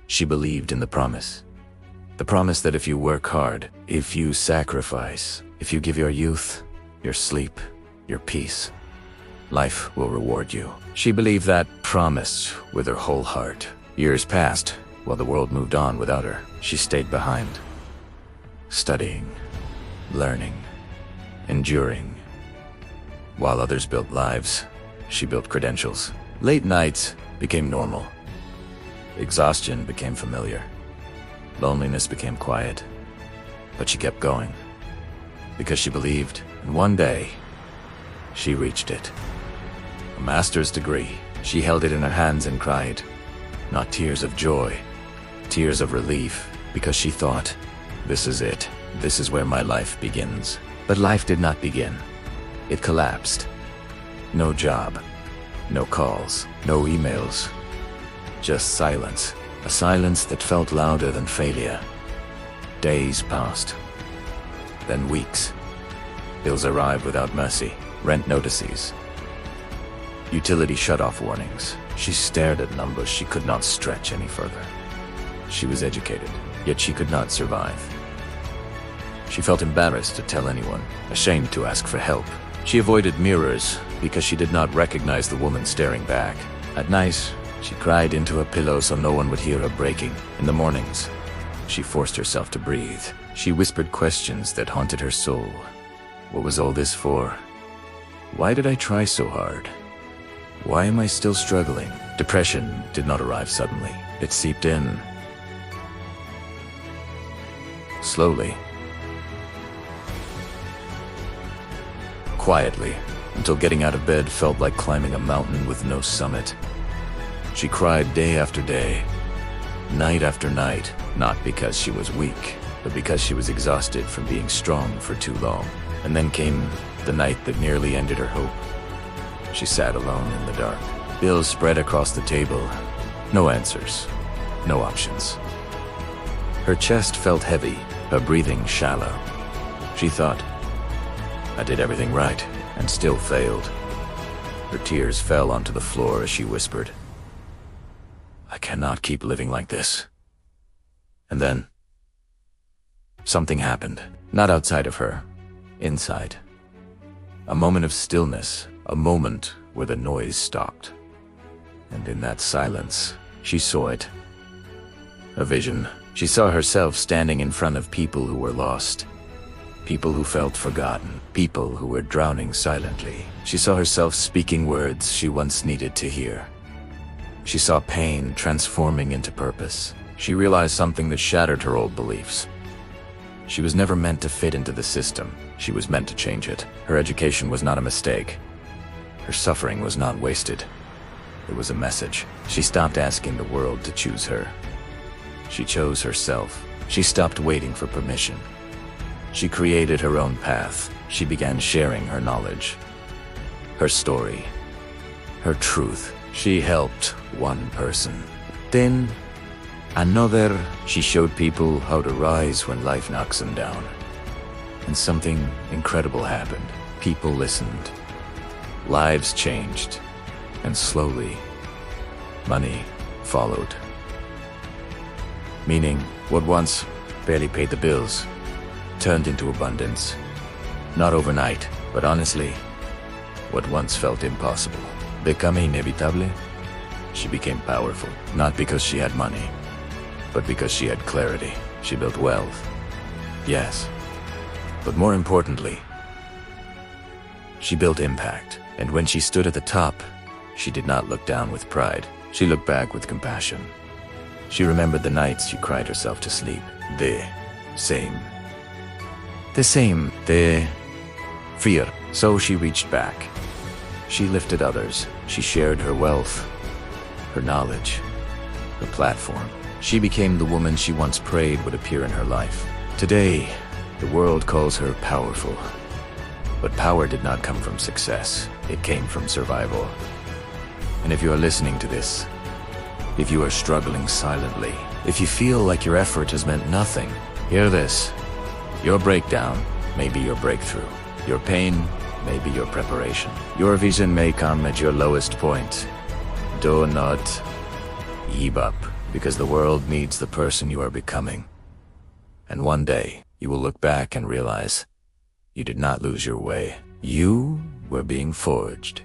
She believed in the promise. The promise that if you work hard, if you sacrifice, if you give your youth, your sleep, your peace, life will reward you. She believed that promise with her whole heart. Years passed while the world moved on without her. She stayed behind, studying, learning, enduring. While others built lives, she built credentials. Late nights became normal. Exhaustion became familiar. Loneliness became quiet. But she kept going because she believed, and one day, she reached it. A master's degree. She held it in her hands and cried. Not tears of joy, tears of relief, because she thought, this is it. This is where my life begins. But life did not begin. It collapsed. No job, no calls, no emails. Just silence. A silence that felt louder than failure. Days passed. Then weeks. Bills arrived without mercy. Rent notices. Utility shut-off warnings. She stared at numbers she could not stretch any further. She was educated, yet she could not survive. She felt embarrassed to tell anyone, ashamed to ask for help. She avoided mirrors because she did not recognize the woman staring back. At night, she cried into a pillow so no one would hear her breaking. In the mornings, she forced herself to breathe. She whispered questions that haunted her soul. What was all this for? Why did I try so hard? Why am I still struggling? Depression did not arrive suddenly. It seeped in. Slowly. Quietly, until getting out of bed felt like climbing a mountain with no summit. She cried day after day, night after night, not because she was weak, but because she was exhausted from being strong for too long. And then came the night that nearly ended her hope. She sat alone in the dark. Bills spread across the table. No answers. No options. Her chest felt heavy, her breathing shallow. She thought, I did everything right, and still failed. Her tears fell onto the floor as she whispered, I cannot keep living like this. And then, something happened. Not outside of her, inside. A moment of stillness, a moment where the noise stopped. And in that silence, she saw it. A vision. She saw herself standing in front of people who were lost. People who felt forgotten. People who were drowning silently. She saw herself speaking words she once needed to hear. She saw pain transforming into purpose. She realized something that shattered her old beliefs. She was never meant to fit into the system. She was meant to change it. Her education was not a mistake. Her suffering was not wasted. It was a message. She stopped asking the world to choose her. She chose herself. She stopped waiting for permission. She created her own path. She began sharing her knowledge, her story, her truth. She helped one person. Then, another. She showed people how to rise when life knocks them down. And something incredible happened. People listened. Lives changed. And slowly, money followed. Meaning, what once barely paid the bills turned into abundance. Not overnight, but honestly, what once felt impossible became inevitable. She became powerful, not because she had money, but because she had clarity. She built wealth, yes, but more importantly, she built impact. And when she stood at the top, she did not look down with pride. She looked back with compassion. She remembered the nights she cried herself to sleep. The same, the fear. So she reached back. She lifted others. She shared her wealth, her knowledge, her platform. She became the woman she once prayed would appear in her life. Today, the world calls her powerful. But power did not come from success. It came from survival. And if you are listening to this, if you are struggling silently, if you feel like your effort has meant nothing, hear this. Your breakdown may be your breakthrough. Your pain may be your preparation. Your vision may come at your lowest point. Do not give up. Because the world needs the person you are becoming. And one day, you will look back and realize you did not lose your way. You were being forged.